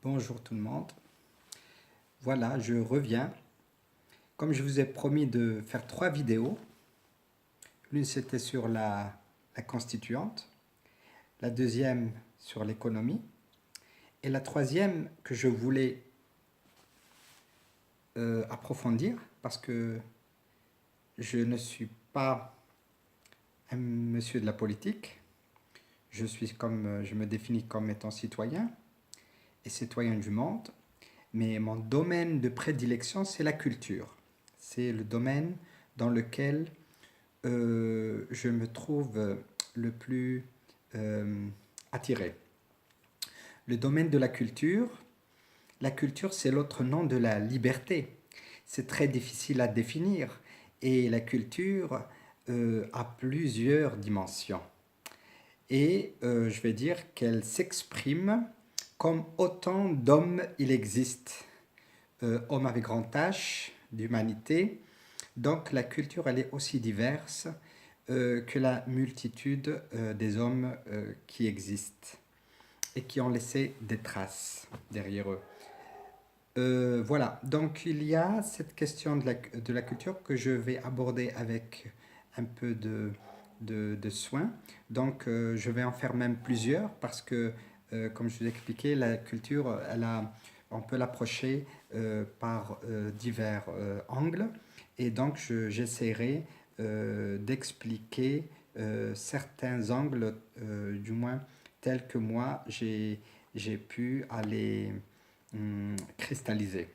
Bonjour tout le monde. Voilà, je reviens. Comme je vous ai promis de faire 3 vidéos, l'une c'était sur la constituante, la deuxième sur l'économie, et la troisième que je voulais approfondir parce que je ne suis pas un monsieur de la politique. Je me définis comme étant citoyen et citoyen du monde. Mais mon domaine de prédilection, c'est la culture. C'est le domaine dans lequel je me trouve le plus euh, attiré. Le domaine de la culture c'est l'autre nom de la liberté. C'est très difficile à définir et la culture a plusieurs dimensions. Et je vais dire qu'elle s'exprime comme autant d'hommes il existe. Homme avec grand H, d'humanité. Donc la culture, elle est aussi diverse que la multitude des hommes qui existent et qui ont laissé des traces derrière eux. Voilà, donc il y a cette question de la culture que je vais aborder avec un peu de soin. Donc je vais en faire même plusieurs parce que, comme je vous ai expliqué, la culture, on peut l'approcher par divers angles. Et donc j'essaierai d'expliquer certains angles, du moins tels que moi j'ai pu aller cristallisé.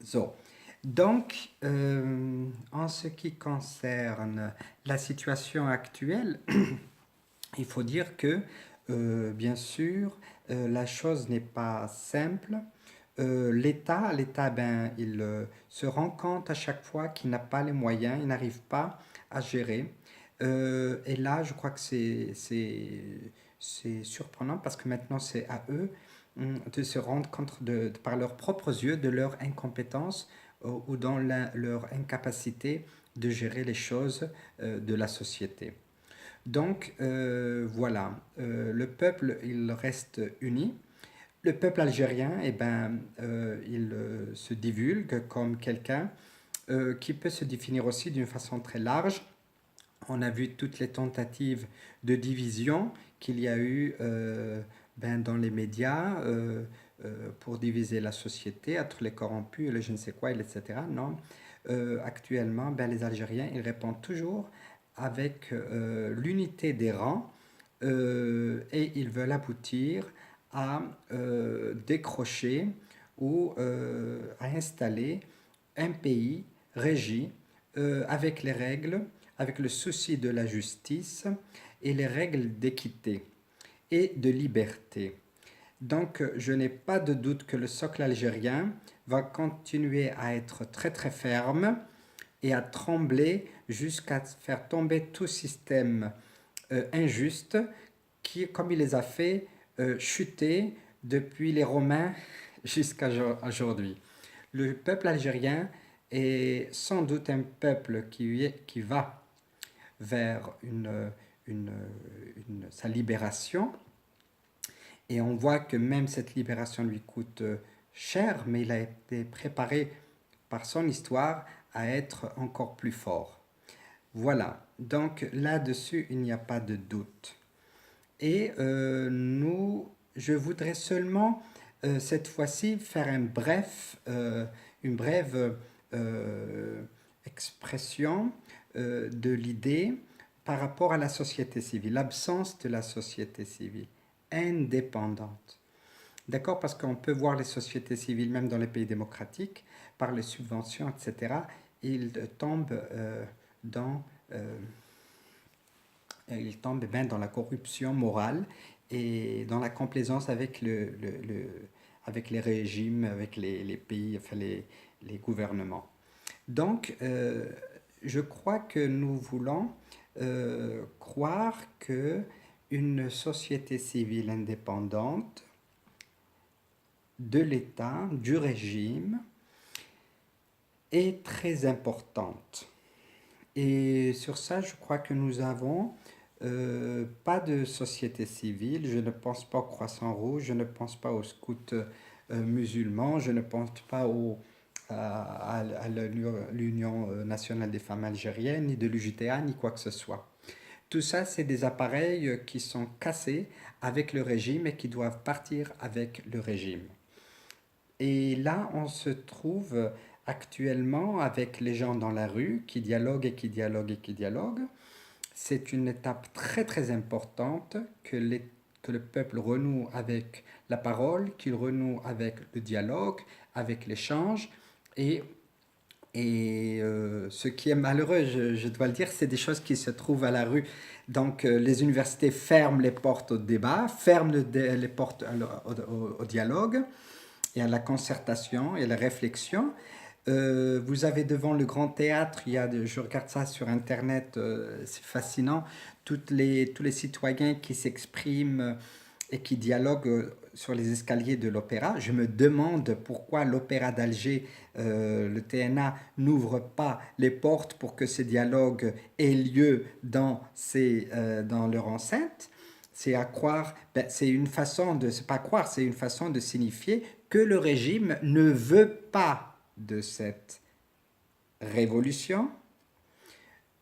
So. Donc, en ce qui concerne la situation actuelle, il faut dire que, bien sûr, la chose n'est pas simple. L'État, ben, il se rend compte à chaque fois qu'il n'a pas les moyens, il n'arrive pas à gérer. Et là, je crois que c'est surprenant parce que maintenant, c'est à eux de se rendre compte par leurs propres yeux de leur incompétence ou dans leur incapacité de gérer les choses de la société. Donc voilà, le peuple, il reste uni. Le peuple algérien, eh ben, il se divulgue comme quelqu'un qui peut se définir aussi d'une façon très large. On a vu toutes les tentatives de division qu'il y a eu ben, dans les médias pour diviser la société entre les corrompus et les je ne sais quoi, etc. Non. Actuellement, ben, les Algériens, ils répondent toujours avec l'unité des rangs et ils veulent aboutir à décrocher ou à installer un pays régi avec les règles, avec le souci de la justice et les règles d'équité et de liberté. Donc, je n'ai pas de doute que le socle algérien va continuer à être très très ferme et à trembler jusqu'à faire tomber tout système injuste qui, comme il les a fait chuter depuis les Romains jusqu'à aujourd'hui. Le peuple algérien est sans doute un peuple qui va vers sa libération. Et on voit que même cette libération lui coûte cher, mais il a été préparé par son histoire à être encore plus fort. Voilà, donc là-dessus, il n'y a pas de doute. Et je voudrais seulement cette fois-ci faire une brève expression de l'idée par rapport à la société civile, l'absence de la société civile indépendante. D'accord? Parce qu'on peut voir les sociétés civiles, même dans les pays démocratiques, par les subventions, etc., ils tombent dans il tombe bien dans la corruption morale et dans la complaisance avec avec les régimes, avec les pays, enfin les gouvernements. Donc, je crois que nous voulons croire que une société civile indépendante de l'État, du régime, est très importante. Et sur ça, je crois que nous avons pas de société civile, je ne pense pas au Croissant Rouge, je ne pense pas aux scouts musulmans, je ne pense pas à l'Union nationale des femmes algériennes, ni de l'UJTA, ni quoi que ce soit. Tout ça, c'est des appareils qui sont cassés avec le régime et qui doivent partir avec le régime. Et là, on se trouve actuellement avec les gens dans la rue qui dialoguent et qui dialoguent et qui dialoguent. C'est une étape très très importante que le peuple renoue avec la parole, qu'il renoue avec le dialogue, avec l'échange. Et, ce qui est malheureux, je dois le dire, c'est des choses qui se trouvent à la rue. Donc les universités ferment les portes au débat, ferment les portes au dialogue et à la concertation et à la réflexion. Vous avez devant le Grand Théâtre, je regarde ça sur Internet, c'est fascinant, tous les citoyens qui s'expriment et qui dialoguent sur les escaliers de l'opéra. Je me demande pourquoi l'opéra d'Alger, le TNA, n'ouvre pas les portes pour que ces dialogues aient lieu dans leur enceinte. C'est à croire, c'est une façon de, c'est pas croire, c'est une façon de signifier que le régime ne veut pas de cette révolution,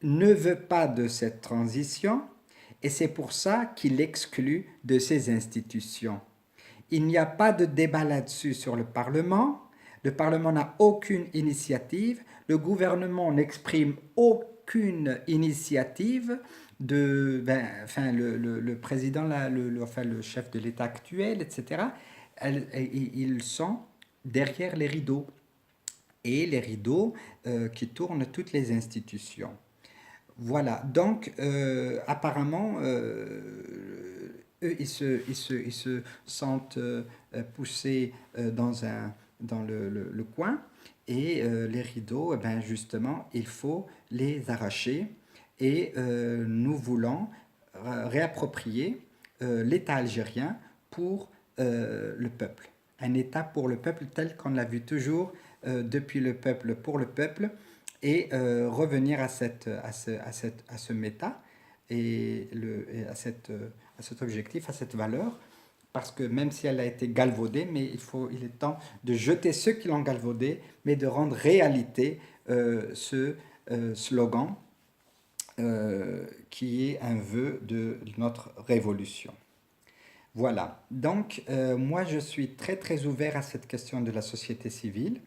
ne veut pas de cette transition, et c'est pour ça qu'il exclut de ces institutions. Il n'y a pas de débat là-dessus sur le Parlement. Le Parlement n'a aucune initiative. Le gouvernement n'exprime aucune initiative. Le président, le chef de l'État actuel, etc., ils sont derrière les rideaux. Et les rideaux qui tournent toutes les institutions. Voilà, donc apparemment, eux, ils se sentent poussés dans le coin et les rideaux, justement, il faut les arracher et nous voulons réapproprier l'État algérien pour le peuple. Un État pour le peuple tel qu'on l'a vu toujours depuis le peuple pour le peuple et revenir à ce méta et à cet objectif, à cette valeur, parce que même si elle a été galvaudée, mais il est temps de jeter ceux qui l'ont galvaudée, mais de rendre réalité ce slogan qui est un vœu de notre révolution. Voilà, donc moi je suis très très ouvert à cette question de la société civile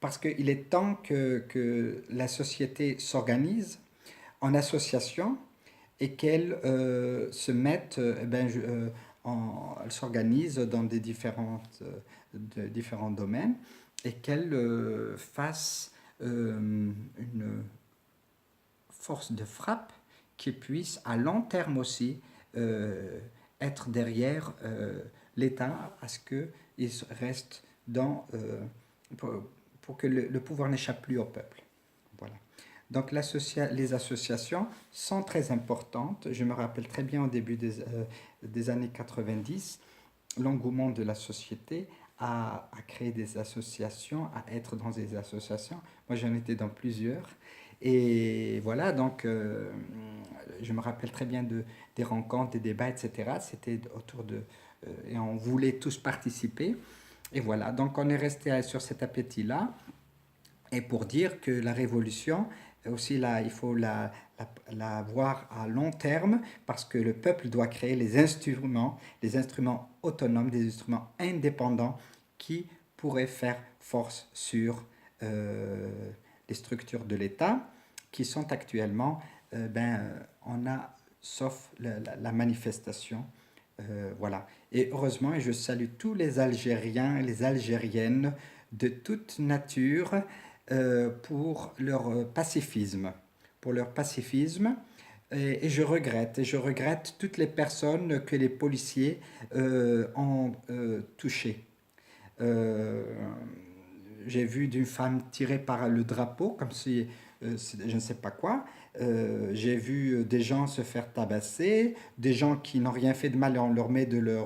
parce qu'il est temps que la société s'organise en association et qu'elle se mette, elle s'organise dans différents domaines et qu'elle fasse une force de frappe qui puisse à long terme aussi être derrière l'État à ce qu'il reste pour que le pouvoir n'échappe plus au peuple. Voilà. Donc les associations sont très importantes. Je me rappelle très bien au début des années 90, l'engouement de la société à créer des associations, à être dans des associations. Moi, j'en étais dans plusieurs. Et voilà, donc je me rappelle très bien des rencontres, des débats, etc. C'était autour et on voulait tous participer. Et voilà, donc on est resté sur cet appétit-là. Et pour dire que la révolution, aussi là, il faut la voir à long terme, parce que le peuple doit créer les instruments autonomes, des instruments indépendants qui pourraient faire force sur les structures de l'État qui sont actuellement, on a, sauf la manifestation, voilà. Et heureusement, et je salue tous les Algériens et les Algériennes de toute nature pour leur pacifisme. Et je regrette toutes les personnes que les policiers ont touchées. J'ai vu d'une femme tirée par le drapeau, comme si je ne sais pas quoi. J'ai vu des gens se faire tabasser, des gens qui n'ont rien fait de mal et on leur met de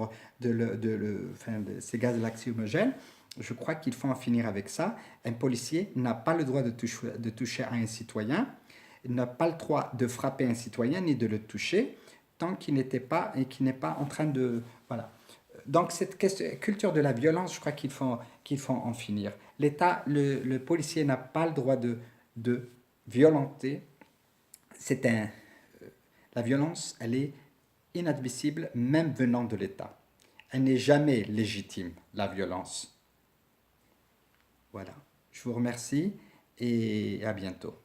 ces gaz lacrymogènes. Je crois qu'il faut en finir avec ça. Un policier n'a pas le droit de toucher à un citoyen. Il n'a pas le droit de frapper un citoyen ni de le toucher. tant qu'il n'était pas et qu'il n'est pas en train de... Voilà. Donc cette culture de la violence, je crois qu'il faut en finir. L'État, le policier n'a pas le droit de violenter. C'est un, la violence, elle est inadmissible même venant de l'État. Elle n'est jamais légitime, la violence. Voilà. Je vous remercie et à bientôt.